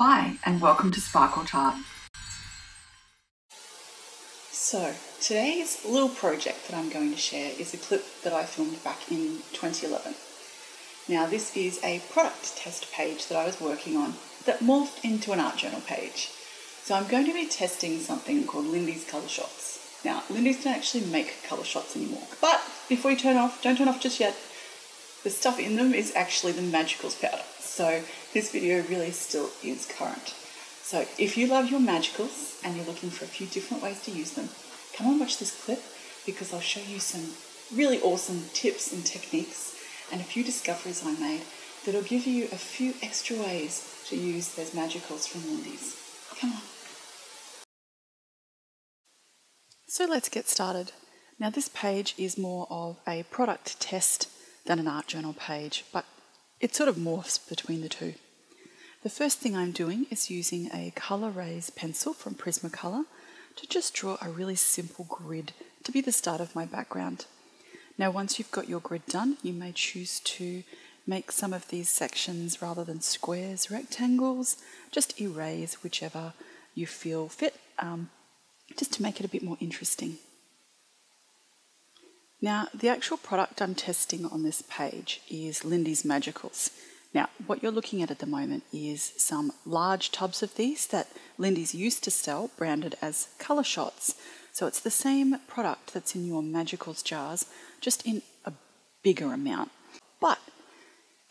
Hi, and welcome to Sparkle Tart. So, today's little project that I'm going to share is a clip that I filmed back in 2011. Now, this is a product test page that I was working on that morphed into an art journal page. So I'm going to be testing something called Lindy's Colour Shots. Now, Lindy's don't actually make colour shots anymore, but before you don't turn off just yet. The stuff in them is actually the Magicals powder. So this video really still is current. So if you love your Magicals and you're looking for a few different ways to use them, come and watch this clip because I'll show you some really awesome tips and techniques and a few discoveries I made that'll give you a few extra ways to use those Magicals from Lindy's. Come on. So let's get started. Now this page is more of a product test than an art journal page, but it sort of morphs between the two. The first thing I'm doing is using a Coloraze pencil from Prismacolor to just draw a really simple grid to be the start of my background. Now once you've got your grid done, you may choose to make some of these sections rather than squares, rectangles, just erase whichever you feel fit, just to make it a bit more interesting. Now, the actual product I'm testing on this page is Lindy's Magicals. Now, what you're looking at the moment is some large tubs of these that Lindy's used to sell, branded as Colour Shots. So it's the same product that's in your Magicals jars, just in a bigger amount. But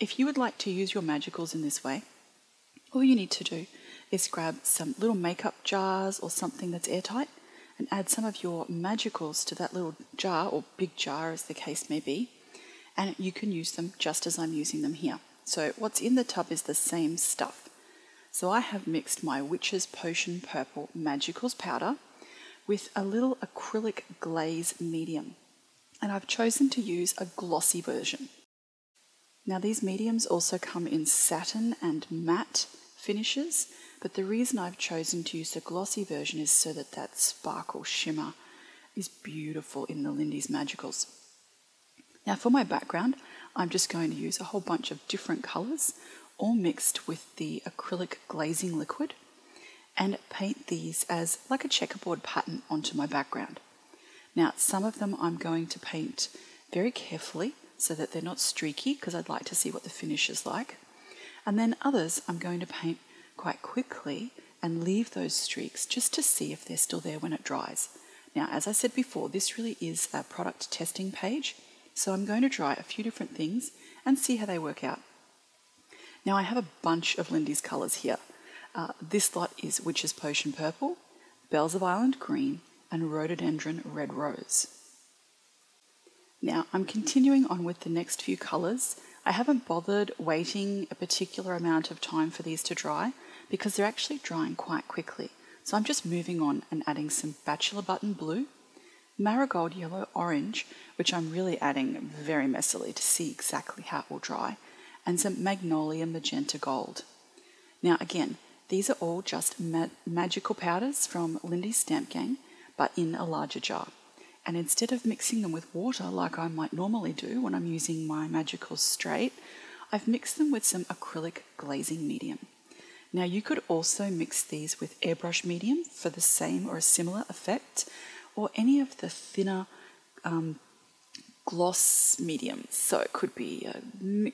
if you would like to use your Magicals in this way, all you need to do is grab some little makeup jars or something that's airtight, and add some of your Magicals to that little jar, or big jar as the case may be, and you can use them just as I'm using them here. So what's in the tub is the same stuff. So I have mixed my Witch's Potion Purple Magicals powder with a little acrylic glaze medium, and I've chosen to use a glossy version. Now these mediums also come in satin and matte finishes, but the reason I've chosen to use the glossy version is so that that sparkle shimmer is beautiful in the Lindy's Magicals. Now for my background, I'm just going to use a whole bunch of different colours, all mixed with the acrylic glazing liquid, and paint these as like a checkerboard pattern onto my background. Now some of them I'm going to paint very carefully so that they're not streaky, because I'd like to see what the finish is like. And then others I'm going to paint quite quickly and leave those streaks just to see if they're still there when it dries. Now, as I said before, this really is a product testing page, so I'm going to try a few different things and see how they work out. Now, I have a bunch of Lindy's colours here. This lot is Witch's Potion Purple, Bells of Ireland Green, and Rhododendron Red Rose. Now, I'm continuing on with the next few colours. I haven't bothered waiting a particular amount of time for these to dry because they're actually drying quite quickly. So I'm just moving on and adding some Bachelor Button Blue, Marigold Yellow Orange, which I'm really adding very messily to see exactly how it will dry, and some Magnolia Magenta Gold. Now again, these are all just magical powders from Lindy's Stamp Gang, but in a larger jar. And instead of mixing them with water like I might normally do when I'm using my Magicals straight, I've mixed them with some acrylic glazing medium. Now you could also mix these with airbrush medium for the same or a similar effect, or any of the thinner gloss mediums. So it could be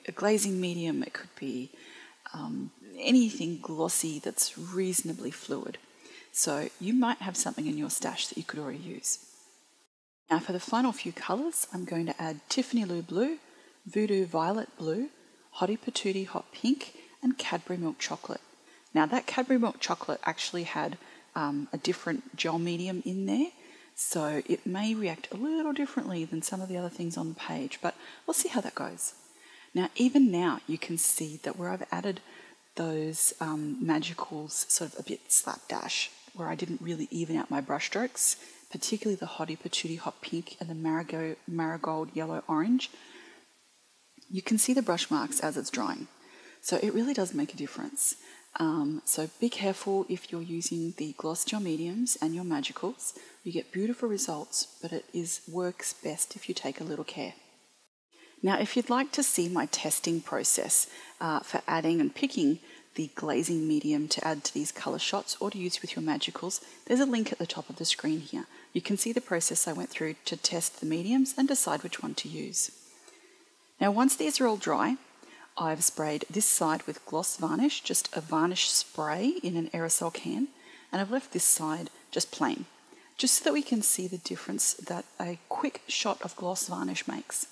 a glazing medium, it could be anything glossy that's reasonably fluid. So you might have something in your stash that you could already use. Now for the final few colours, I'm going to add Tiffany Lou Blue, Voodoo Violet Blue, Hottie Patootie Hot Pink, and Cadbury Milk Chocolate. Now that Cadbury Milk Chocolate actually had a different gel medium in there, so it may react a little differently than some of the other things on the page, but we'll see how that goes. Now even now you can see that where I've added those Magicals sort of a bit slapdash, where I didn't really even out my brush strokes, particularly the Hottie Patootie Hot Pink and the Marigold Yellow Orange, you can see the brush marks as it's drying. So it really does make a difference. So be careful if you're using the gloss gel mediums and your Magicals. You get beautiful results, but it works best if you take a little care. Now, if you'd like to see my testing process for adding and picking the glazing medium to add to these colour shots or to use with your magicals, there's a link at the top of the screen here. You can see the process I went through to test the mediums and decide which one to use. Now once these are all dry, I've sprayed this side with gloss varnish, just a varnish spray in an aerosol can, and I've left this side just plain, just so that we can see the difference that a quick shot of gloss varnish makes.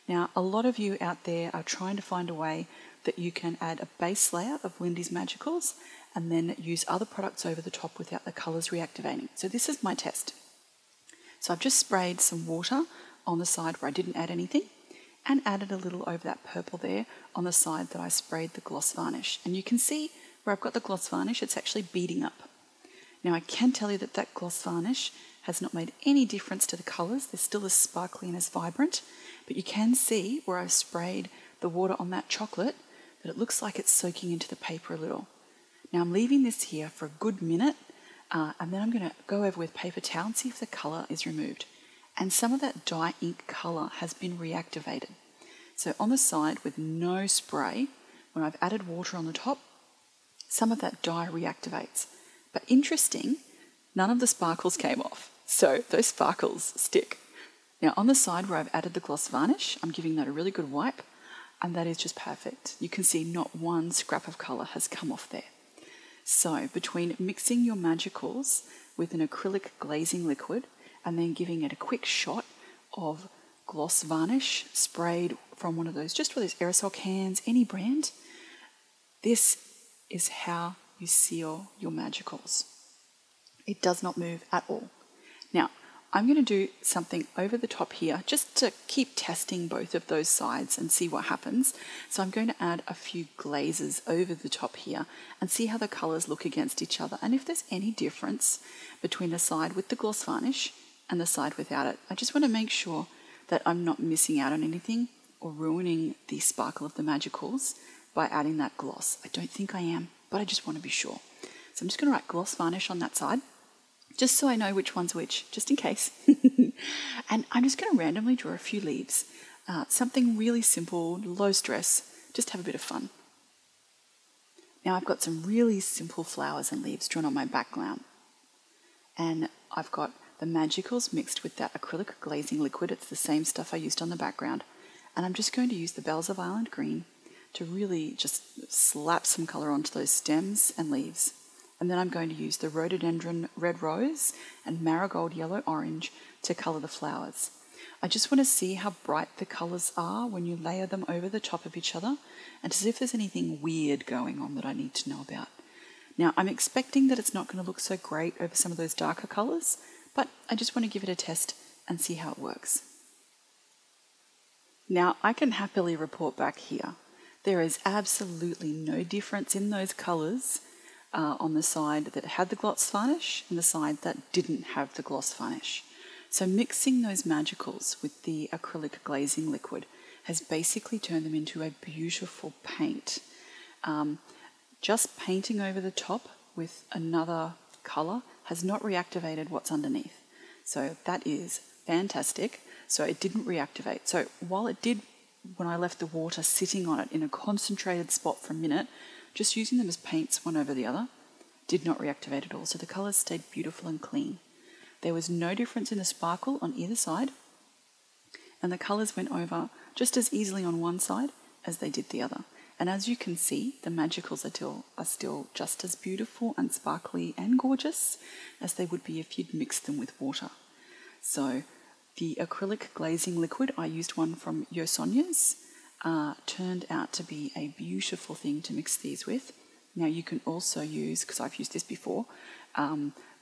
Now, a lot of you out there are trying to find a way that you can add a base layer of Lindy's Magicals and then use other products over the top without the colours reactivating. So this is my test. So I've just sprayed some water on the side where I didn't add anything and added a little over that purple there on the side that I sprayed the gloss varnish. And you can see where I've got the gloss varnish, it's actually beading up. Now I can tell you that that gloss varnish has not made any difference to the colours. They're still as sparkly and as vibrant, but you can see where I've sprayed the water on that chocolate that it looks like it's soaking into the paper a little. Now I'm leaving this here for a good minute and then I'm going to go over with paper towel and see if the colour is removed. And some of that dye ink colour has been reactivated. So on the side with no spray, when I've added water on the top, some of that dye reactivates. But interesting, none of the sparkles came off. So those sparkles stick. Now on the side where I've added the gloss varnish, I'm giving that a really good wipe, and that is just perfect. You can see not one scrap of colour has come off there. So between mixing your magicals with an acrylic glazing liquid and then giving it a quick shot of gloss varnish sprayed from one of those, just for those aerosol cans, any brand, this is how you seal your magicals. It does not move at all. Now, I'm going to do something over the top here just to keep testing both of those sides and see what happens. So I'm going to add a few glazes over the top here and see how the colours look against each other and if there's any difference between the side with the gloss varnish and the side without it. I just want to make sure that I'm not missing out on anything or ruining the sparkle of the magicals by adding that gloss. I don't think I am, but I just want to be sure. So I'm just going to write gloss varnish on that side, just so I know which one's which, just in case. And I'm just going to randomly draw a few leaves. Something really simple, low stress, just have a bit of fun. Now I've got some really simple flowers and leaves drawn on my background. And I've got the magicals mixed with that acrylic glazing liquid. It's the same stuff I used on the background. And I'm just going to use the Bells of Island Green to really just slap some colour onto those stems and leaves. And then I'm going to use the Rhododendron Red Rose and Marigold Yellow Orange to colour the flowers. I just want to see how bright the colours are when you layer them over the top of each other and to see if there's anything weird going on that I need to know about. Now, I'm expecting that it's not going to look so great over some of those darker colours, but I just want to give it a test and see how it works. Now, I can happily report back here. There is absolutely no difference in those colours on the side that had the gloss varnish and the side that didn't have the gloss varnish. So mixing those magicals with the acrylic glazing liquid has basically turned them into a beautiful paint. Just painting over the top with another colour has not reactivated what's underneath. So that is fantastic. So it didn't reactivate. So while it did, when I left the water sitting on it in a concentrated spot for a minute, just using them as paints one over the other, did not reactivate at all. So the colours stayed beautiful and clean. There was no difference in the sparkle on either side, and the colours went over just as easily on one side as they did the other. And as you can see, the magicals are still just as beautiful and sparkly and gorgeous as they would be if you'd mixed them with water. So the acrylic glazing liquid, I used one from Yo Sonia's, turned out to be a beautiful thing to mix these with. Now you can also use, because I've used this before,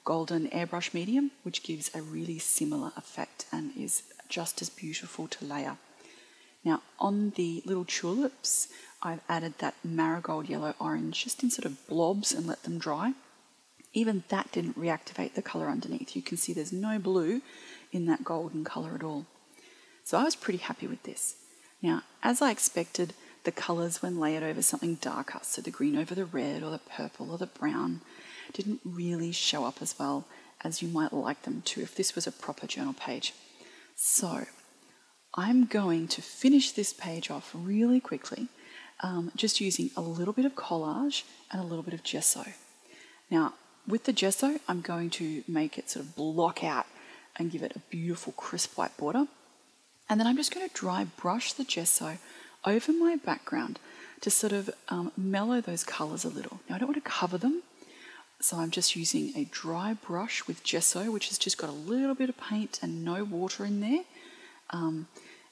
golden airbrush medium, which gives a really similar effect and is just as beautiful to layer. Now on the little tulips, I've added that marigold yellow orange just in sort of blobs and let them dry. Even that didn't reactivate the colour underneath. You can see there's no blue in that golden colour at all. So I was pretty happy with this. Now, as I expected, the colours when layered over something darker, so the green over the red or the purple or the brown, didn't really show up as well as you might like them to if this was a proper journal page. So I'm going to finish this page off really quickly just using a little bit of collage and a little bit of gesso. Now, with the gesso, I'm going to make it sort of block out and give it a beautiful crisp white border. And then I'm just going to dry brush the gesso over my background to sort of mellow those colours a little. Now, I don't want to cover them, so I'm just using a dry brush with gesso, which has just got a little bit of paint and no water in there. And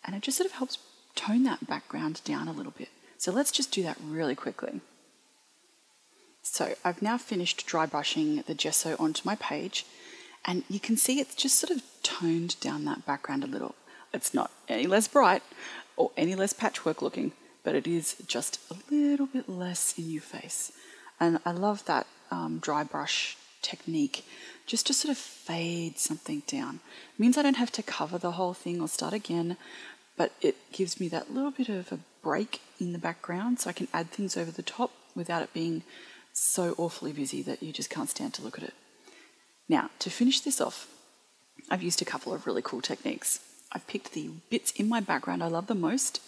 it just sort of helps tone that background down a little bit. So let's just do that really quickly. So I've now finished dry brushing the gesso onto my page, and you can see it's just sort of toned down that background a little. It's not any less bright or any less patchwork looking, but it is just a little bit less in your face. And I love that dry brush technique, just to sort of fade something down. It means I don't have to cover the whole thing or start again, but it gives me that little bit of a break in the background so I can add things over the top without it being so awfully busy that you just can't stand to look at it. Now, to finish this off, I've used a couple of really cool techniques. I've picked the bits in my background I love the most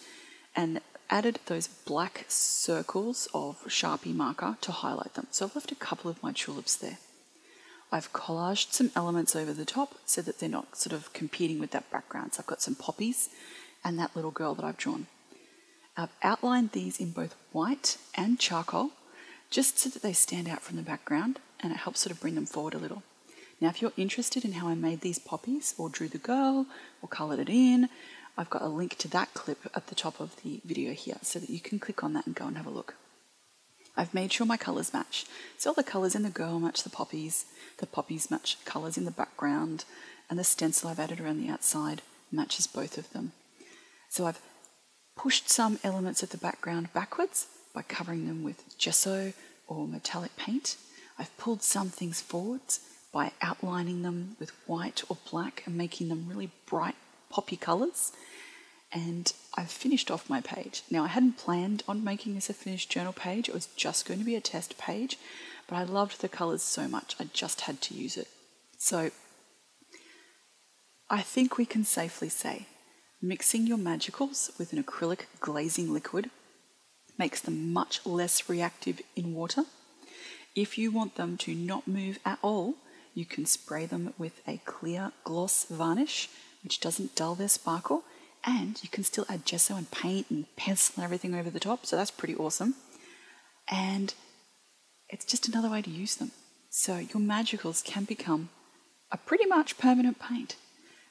and added those black circles of Sharpie marker to highlight them. So I've left a couple of my tulips there. I've collaged some elements over the top so that they're not sort of competing with that background. So I've got some poppies and that little girl that I've drawn. I've outlined these in both white and charcoal just so that they stand out from the background, and it helps sort of bring them forward a little. Now, if you're interested in how I made these poppies or drew the girl or coloured it in, I've got a link to that clip at the top of the video here so that you can click on that and go and have a look. I've made sure my colours match. So all the colours in the girl match the poppies match colours in the background, and the stencil I've added around the outside matches both of them. So I've pushed some elements of the background backwards by covering them with gesso or metallic paint. I've pulled some things forwards by outlining them with white or black and making them really bright poppy colours. And I've finished off my page. Now, I hadn't planned on making this a finished journal page. It was just going to be a test page, but I loved the colours so much I just had to use it. So I think we can safely say mixing your magicals with an acrylic glazing liquid makes them much less reactive in water. If you want them to not move at all, you can spray them with a clear gloss varnish, which doesn't dull their sparkle, and you can still add gesso and paint and pencil and everything over the top, so that's pretty awesome. And it's just another way to use them. So your magicals can become a pretty much permanent paint,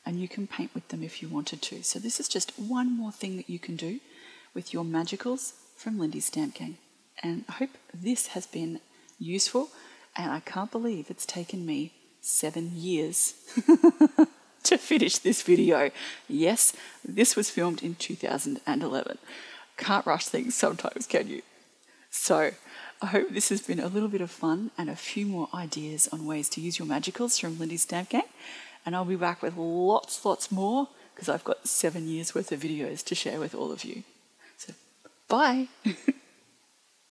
and you can paint with them if you wanted to. So this is just one more thing that you can do with your magicals from Lindy's Stamp Gang. And I hope this has been useful, and I can't believe it's taken me 7 years to finish this video. Yes, this was filmed in 2011. Can't rush things sometimes, can you? So I hope this has been a little bit of fun and a few more ideas on ways to use your magicals from Lindy's Stamp Gang. And I'll be back with lots more because I've got 7 years worth of videos to share with all of you. So bye.